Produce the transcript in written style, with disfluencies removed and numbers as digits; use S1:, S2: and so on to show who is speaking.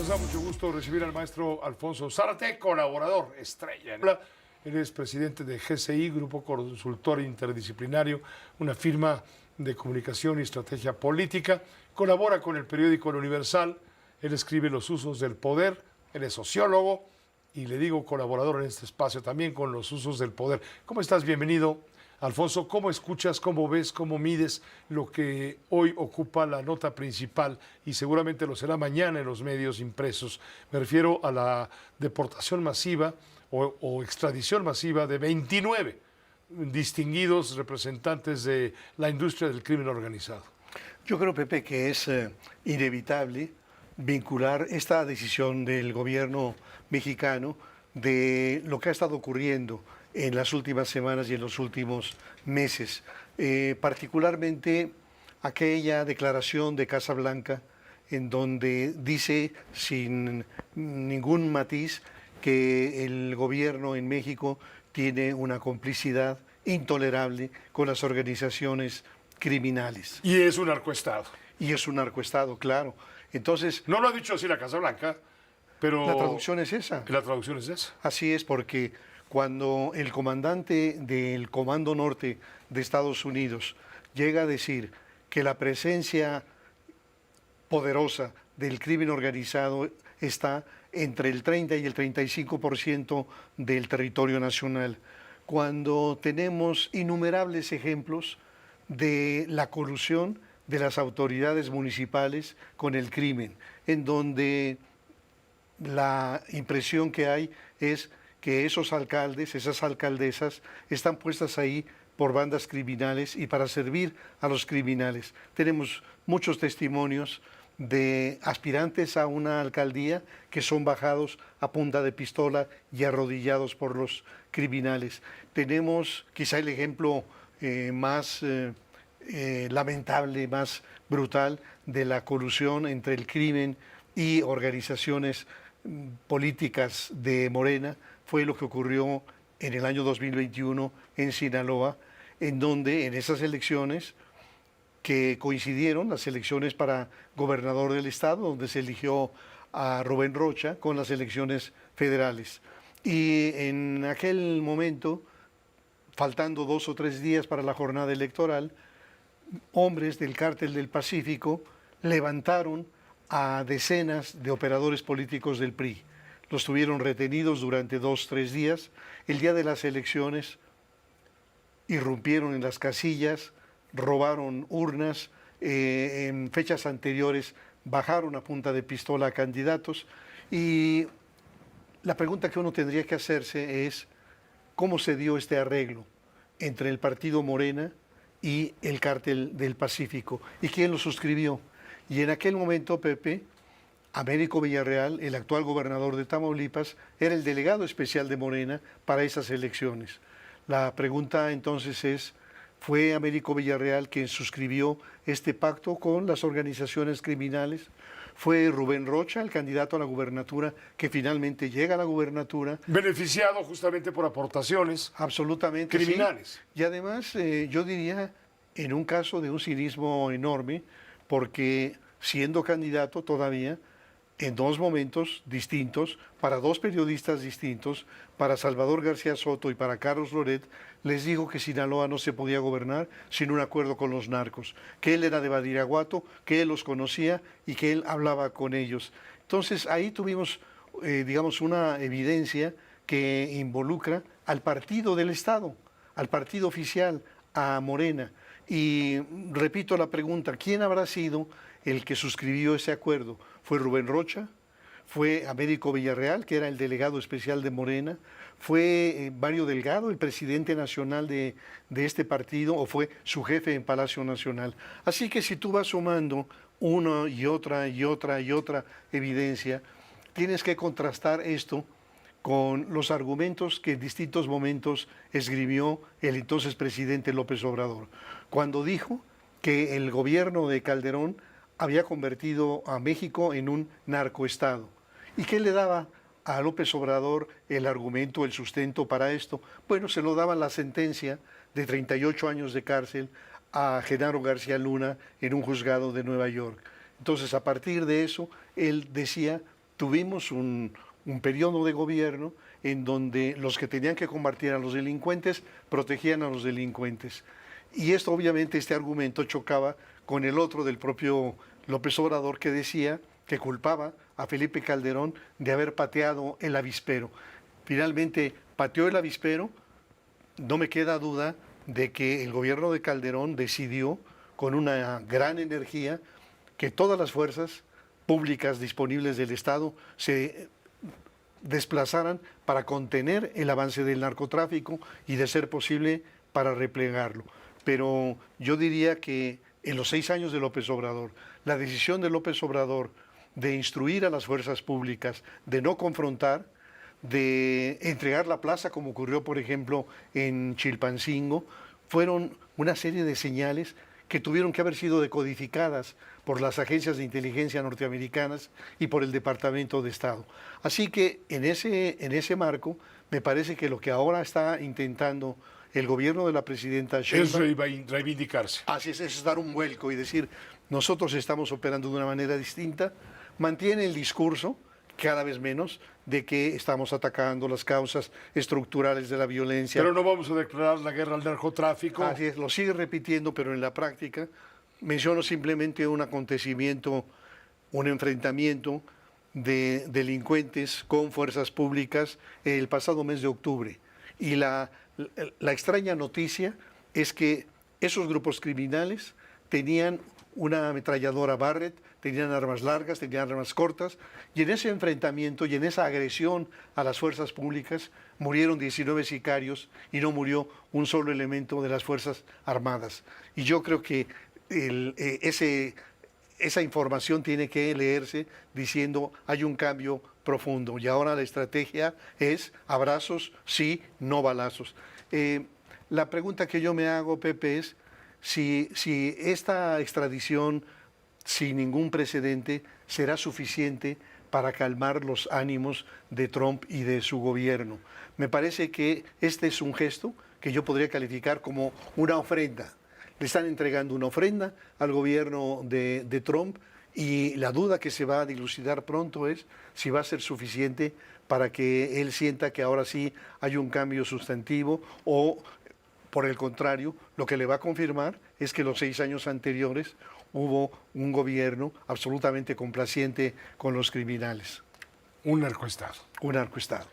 S1: Nos da mucho gusto recibir al maestro Alfonso Zárate, colaborador estrella. Él es presidente de GCI, Grupo Consultor Interdisciplinario, una firma de comunicación y estrategia política. Colabora con el periódico El Universal. Él escribe Los usos del poder. Él es sociólogo y le digo colaborador en este espacio también con Los usos del poder. ¿Cómo estás? Bienvenido, Alfonso. ¿Cómo escuchas, cómo ves, cómo mides lo que hoy ocupa la nota principal y seguramente lo será mañana en los medios impresos? Me refiero a la deportación masiva o extradición masiva de 29 distinguidos representantes de la industria del crimen organizado.
S2: Yo creo, Pepe, que es inevitable vincular esta decisión del gobierno mexicano de lo que ha estado ocurriendo en las últimas semanas y en los últimos meses, particularmente aquella declaración de Casa Blanca en donde dice sin ningún matiz que el gobierno en México tiene una complicidad intolerable con las organizaciones criminales.
S1: Y es un narcoestado.
S2: Y es un narcoestado, claro. Entonces...
S1: No lo ha dicho así la Casa Blanca, pero...
S2: La traducción es esa.
S1: La traducción es esa.
S2: Así es, porque cuando el comandante del Comando Norte de Estados Unidos llega a decir que la presencia poderosa del crimen organizado está entre el 30 y el 35% del territorio nacional, cuando tenemos innumerables ejemplos de la colusión de las autoridades municipales con el crimen, en donde la impresión que hay es que esos alcaldes, esas alcaldesas, están puestas ahí por bandas criminales y para servir a los criminales. Tenemos muchos testimonios de aspirantes a una alcaldía que son bajados a punta de pistola y arrodillados por los criminales. Tenemos quizá el ejemplo más lamentable, más brutal de la colusión entre el crimen y organizaciones políticas de Morena. Fue lo que ocurrió en el año 2021 en Sinaloa, en donde en esas elecciones que coincidieron, las elecciones para gobernador del estado, donde se eligió a Rubén Rocha, con las elecciones federales. Y en aquel momento, faltando 2 o 3 días para la jornada electoral, hombres del Cártel del Pacífico levantaron a decenas de operadores políticos del PRI. Los tuvieron retenidos durante 2 o 3 días. El día de las elecciones irrumpieron en las casillas, robaron urnas, en fechas anteriores bajaron a punta de pistola a candidatos, y la pregunta que uno tendría que hacerse es ¿cómo se dio este arreglo entre el partido Morena y el Cártel del Pacífico? ¿Y quién lo suscribió? Y en aquel momento, Pepe, Américo Villarreal, el actual gobernador de Tamaulipas, era el delegado especial de Morena para esas elecciones. La pregunta entonces es, ¿fue Américo Villarreal quien suscribió este pacto con las organizaciones criminales? ¿Fue Rubén Rocha, el candidato a la gubernatura, que finalmente llega a la gubernatura?
S1: Beneficiado justamente por aportaciones
S2: absolutamente
S1: criminales.
S2: Sí. Y además, yo diría, en un caso de un cinismo enorme, porque siendo candidato todavía, en 2 momentos distintos, para 2 periodistas distintos, para Salvador García Soto y para Carlos Loret, les dijo que Sinaloa no se podía gobernar sin un acuerdo con los narcos, que él era de Badiraguato, que él los conocía y que él hablaba con ellos. Entonces ahí tuvimos, digamos, una evidencia que involucra al partido del Estado, al partido oficial, a Morena. Y repito la pregunta, ¿quién habrá sido el que suscribió ese acuerdo? ¿Fue Rubén Rocha? ¿Fue Américo Villarreal, que era el delegado especial de Morena? ¿Fue Mario Delgado, el presidente nacional de este partido, o fue su jefe en Palacio Nacional? Así que si tú vas sumando una y otra y otra y otra evidencia, tienes que contrastar esto con los argumentos que en distintos momentos esgrimió el entonces presidente López Obrador, cuando dijo que el gobierno de Calderón había convertido a México en un narcoestado. ¿Y qué le daba a López Obrador el argumento, el sustento para esto? Bueno, se lo daba la sentencia de 38 años de cárcel a Genaro García Luna en un juzgado de Nueva York. Entonces, a partir de eso, él decía, tuvimos un periodo de gobierno en donde los que tenían que combatir a los delincuentes protegían a los delincuentes. Y esto, obviamente, este argumento chocaba con el otro del propio López Obrador, que decía que culpaba a Felipe Calderón de haber pateado el avispero. Finalmente pateó el avispero. No me queda duda de que el gobierno de Calderón decidió, con una gran energía, que todas las fuerzas públicas disponibles del Estado se desplazaran para contener el avance del narcotráfico y, de ser posible, para replegarlo. Pero yo diría que en los 6 años de López Obrador, la decisión de López Obrador de instruir a las fuerzas públicas, de no confrontar, de entregar la plaza, como ocurrió, por ejemplo, en Chilpancingo, fueron una serie de señales que tuvieron que haber sido decodificadas por las agencias de inteligencia norteamericanas y por el Departamento de Estado. Así que en ese marco, me parece que lo que ahora está intentando el gobierno de la presidenta Sheinbaum
S1: Es reivindicarse.
S2: así es dar un vuelco y decir, nosotros estamos operando de una manera distinta, mantiene el discurso, cada vez menos, de que estamos atacando las causas estructurales de la violencia.
S1: Pero no vamos a declarar la guerra al narcotráfico.
S2: Así es, lo sigue repitiendo, pero en la práctica menciono simplemente un acontecimiento, un enfrentamiento de delincuentes con fuerzas públicas el pasado mes de octubre. Y la extraña noticia es que esos grupos criminales tenían una ametralladora Barrett, tenían armas largas, tenían armas cortas, y en ese enfrentamiento y en esa agresión a las fuerzas públicas murieron 19 sicarios y no murió un solo elemento de las Fuerzas Armadas. Y yo creo que esa información tiene que leerse diciendo hay un cambio profundo y ahora la estrategia es abrazos, sí, no balazos. La pregunta que yo me hago, Pepe, es si esta extradición sin ningún precedente será suficiente para calmar los ánimos de Trump y de su gobierno. Me parece que este es un gesto que yo podría calificar como una ofrenda. Le están entregando una ofrenda al gobierno de Trump y la duda que se va a dilucidar pronto es si va a ser suficiente para que él sienta que ahora sí hay un cambio sustantivo o, por el contrario, lo que le va a confirmar es que los 6 años anteriores hubo un gobierno absolutamente complaciente con los criminales.
S1: Un narcoestado.
S2: Un narcoestado.